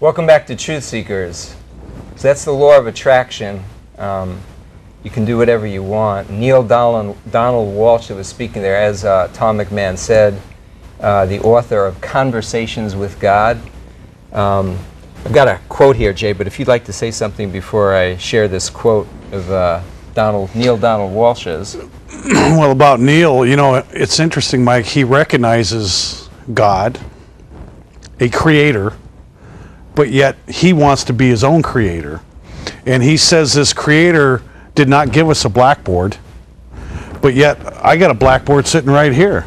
Welcome back to Truth Seekers. So that's the law of attraction. You can do whatever you want. Neil Donald Walsh, that was speaking there, as Tom McMahon said, the author of Conversations with God. I've got a quote here, Jay, but if you'd like to say something before I share this quote of Neil Donald Walsh's. Well, about Neil, you know, it's interesting, Mike. He recognizes God, a creator, but yet he wants to be his own creator. And he says this creator did not give us a blackboard, but yet I got a blackboard sitting right here.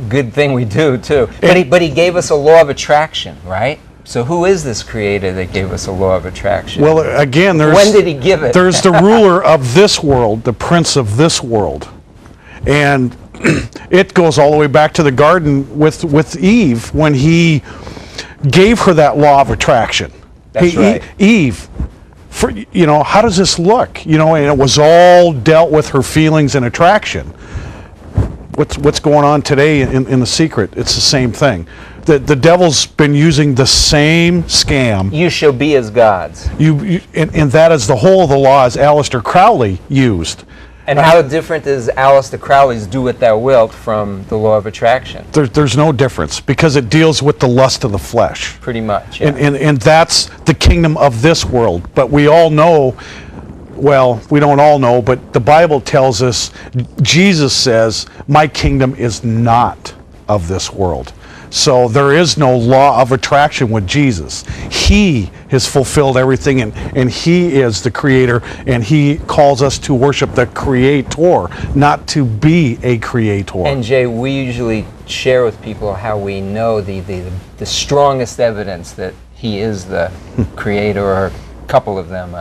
Good thing we do, too. But he gave us a law of attraction, right? So who is this creator that gave us a law of attraction? Well, again, when did he give it? There's the ruler of this world, the prince of this world. And it goes all the way back to the garden with Eve when he gave her that law of attraction. That's right. Eve, you know, how does this look? You know, and it was all dealt with her feelings and attraction. What's going on today in The Secret? It's the same thing. The devil's been using the same scam. You shall be as gods. And that is the whole of the law, as Aleister Crowley used. And how different is Aleister Crowley's "Do What Thou Wilt" from the law of attraction? There's no difference, because it deals with the lust of the flesh. Pretty much, yeah. And that's the kingdom of this world. But we all know, well, we don't all know, but the Bible tells us, Jesus says, my kingdom is not of this world. So there is no law of attraction with Jesus. He has fulfilled everything, and he is the creator, and he calls us to worship the creator, not to be a creator. And Jay, we usually share with people how we know the strongest evidence that he is the creator, or a couple of them.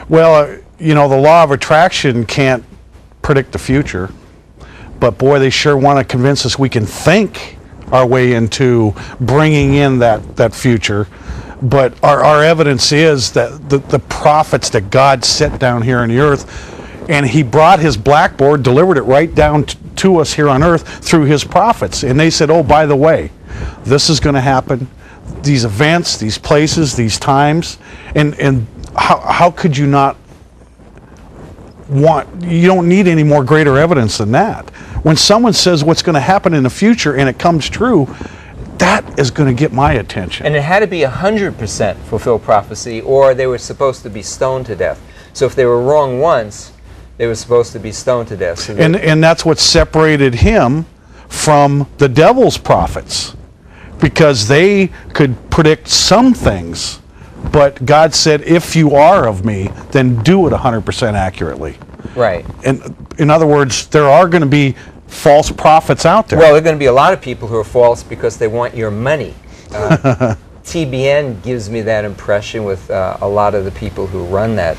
Well, you know, the law of attraction can't predict the future. But boy, they sure want to convince us we can think our way into bringing in that future. But our evidence is that the prophets that God set down here on the earth, and he brought his blackboard, delivered it right down to us here on earth through his prophets. And they said, oh, by the way, this is going to happen, these events, these places, these times. And how could you not you don't need any more greater evidence than that. When someone says what's going to happen in the future and it comes true, that is going to get my attention. And it had to be 100% fulfilled prophecy, or they were supposed to be stoned to death. So if they were wrong once, they were supposed to be stoned to death. So and that's what separated him from the devil's prophets, because they could predict some things. But God said, if you are of me, then do it 100% accurately. Right. And in other words, there are going to be false prophets out there. Well, there are going to be a lot of people who are false because they want your money. TBN gives me that impression with a lot of the people who run that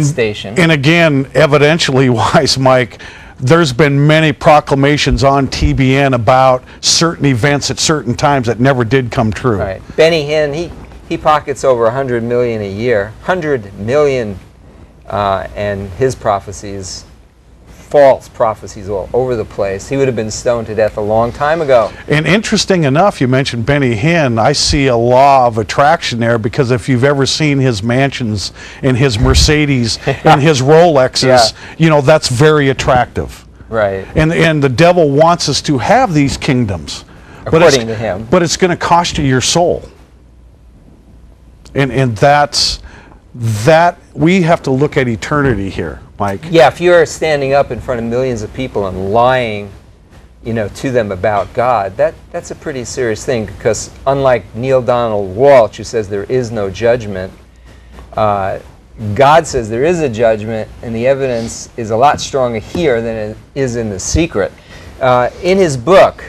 station. And again, evidentially wise, Mike, there's been many proclamations on TBN about certain events at certain times that never did come true. Right. Benny Hinn, he pockets over 100 million a year. 100 million, and his prophecies, false prophecies all over the place. He would have been stoned to death a long time ago. And interesting enough, you mentioned Benny Hinn. I see a law of attraction there, because if you've ever seen his mansions and his Mercedes and his Rolexes, you know, that's very attractive. Right. And the devil wants us to have these kingdoms. According to him. But it's going to cost you your soul. And that we have to look at eternity here, Mike. Yeah, if you're standing up in front of millions of people and lying, you know, to them about God, that's a pretty serious thing, because unlike Neil Donald Walsh, who says there is no judgment, God says there is a judgment, and the evidence is a lot stronger here than it is in The Secret. In his book,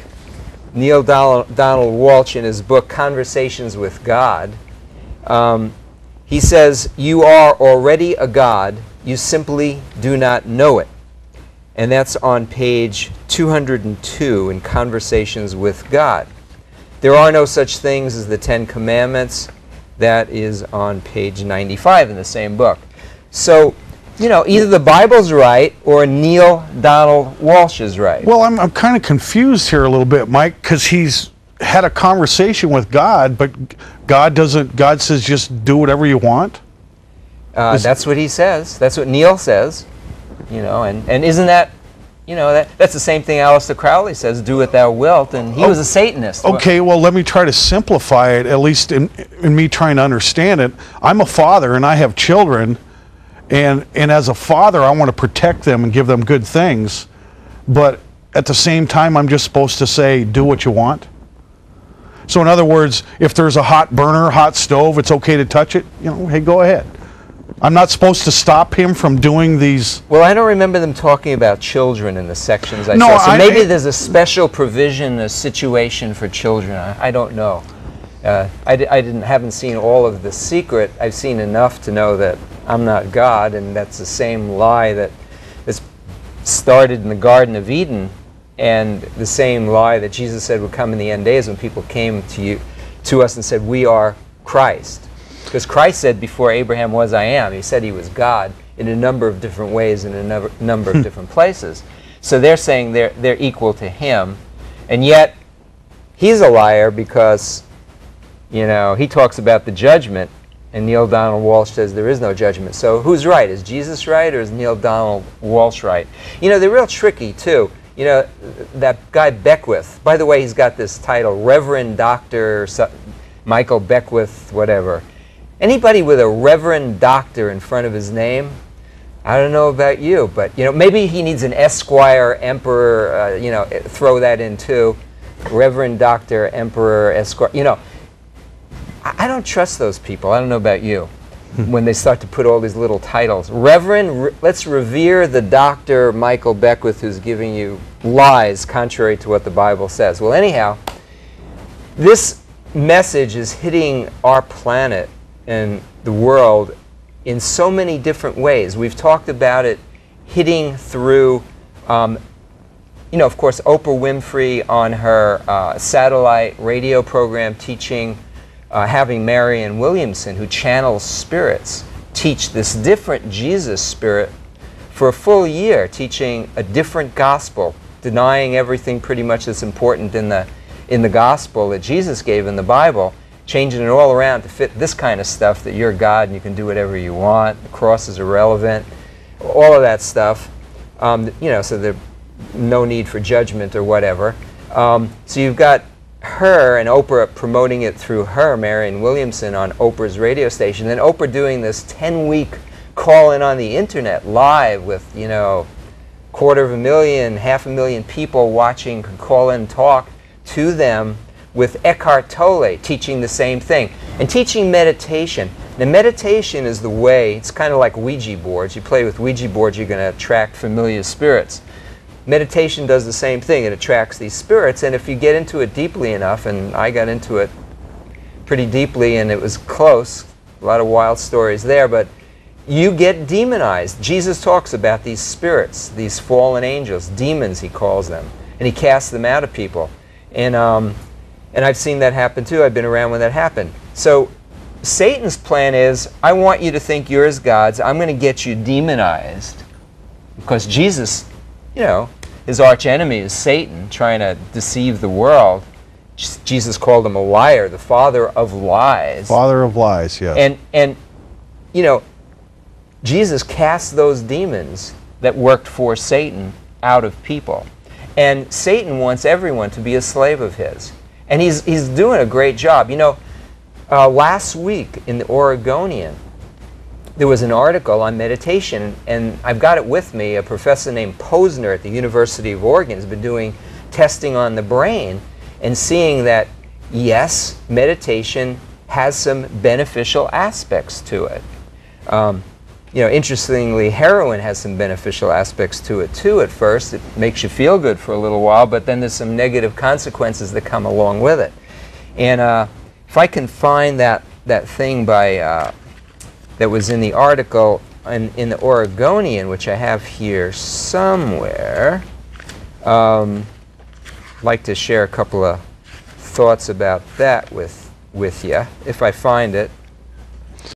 Neil Donald Walsh, in his book Conversations with God, he says, you are already a God, you simply do not know it. And that's on page 202 in Conversations with God. There are no such things as the Ten Commandments. That is on page 95 in the same book. So, you know, either the Bible's right or Neil Donald Walsh is right. Well, I'm kind of confused here a little bit, Mike, because he's had a conversation with God, but God says just do whatever you want? That's what he says. That's what Neil says. And isn't that, that's the same thing Aleister Crowley says, do what thou wilt, and he was a Satanist. Okay, well, let me try to simplify it, at least in me trying to understand it. I'm a father, and I have children, and as a father, I want to protect them and give them good things, but at the same time, I'm just supposed to say, do what you want? So in other words, if there's a hot burner, hot stove, it's okay to touch it, hey, go ahead. I'm not supposed to stop him from doing these. Well, I don't remember them talking about children in the sections I No, saw. So maybe there's a special provision, a situation for children. I don't know. Haven't seen all of The Secret. I've seen enough to know that I'm not God, and that's the same lie that started in the Garden of Eden, and the same lie that Jesus said would come in the end days when people came to us and said, we are Christ. Because Christ said, before Abraham was, I am. He said he was God in a number of different ways in a number of different places. So they're saying they're equal to him. And yet, he's a liar because, he talks about the judgment, and Neil Donald Walsch says there is no judgment. So who's right? Is Jesus right, or is Neil Donald Walsch right? They're real tricky, too. That guy Beckwith, by the way, he's got this title, Reverend Dr. Michael Beckwith, whatever. Anybody with a Reverend Doctor in front of his name, I don't know about you, but maybe he needs an Esquire, Emperor, throw that in too. Reverend Doctor, Emperor, Esquire, I don't trust those people. I don't know about you. When they start to put all these little titles. Reverend, let's revere the Dr. Michael Beckwith who's giving you lies contrary to what the Bible says. Well, anyhow, this message is hitting our planet and the world in so many different ways. We've talked about it hitting through, of course, Oprah Winfrey on her satellite radio program teaching, having Marianne Williamson, who channels spirits, teach this different Jesus spirit for a full year, teaching a different gospel, denying everything pretty much that's important in the gospel that Jesus gave in the Bible, changing it all around to fit this kind of stuff, that you're God and you can do whatever you want, the cross is irrelevant, all of that stuff. So there's no need for judgment or whatever. So you've got her and Oprah promoting it through her, Marianne Williamson, on Oprah's radio station. Then Oprah doing this 10-week call-in on the internet live with, 250,000, 500,000 people watching, could call in and talk to them, with Eckhart Tolle teaching the same thing, and teaching meditation. Now, meditation is the way, it's kind of like Ouija boards. You play with Ouija boards, you're going to attract familiar spirits. Meditation does the same thing. It attracts these spirits, and if you get into it deeply enough, and I got into it pretty deeply, and it was close, a lot of wild stories there, but you get demonized. Jesus talks about these spirits, these fallen angels, demons he calls them, and he casts them out of people. And I've seen that happen too. I've been around when that happened. So Satan's plan is, I want you to think you're as gods. I'm going to get you demonized. Because Jesus, his arch enemy is Satan, trying to deceive the world. Jesus called him a liar, the father of lies. Father of lies, yes. And Jesus cast those demons that worked for Satan out of people. And Satan wants everyone to be a slave of his. And he's doing a great job. Last week in the Oregonian, there was an article on meditation, and I've got it with me. A professor named Posner at the University of Oregon has been doing testing on the brain and seeing that, yes, meditation has some beneficial aspects to it. Interestingly, heroin has some beneficial aspects to it too at first. It makes you feel good for a little while, but then there's some negative consequences that come along with it. And if I can find that thing by that was in the article in the Oregonian, which I have here somewhere, I'd like to share a couple of thoughts about that with you, if I find it.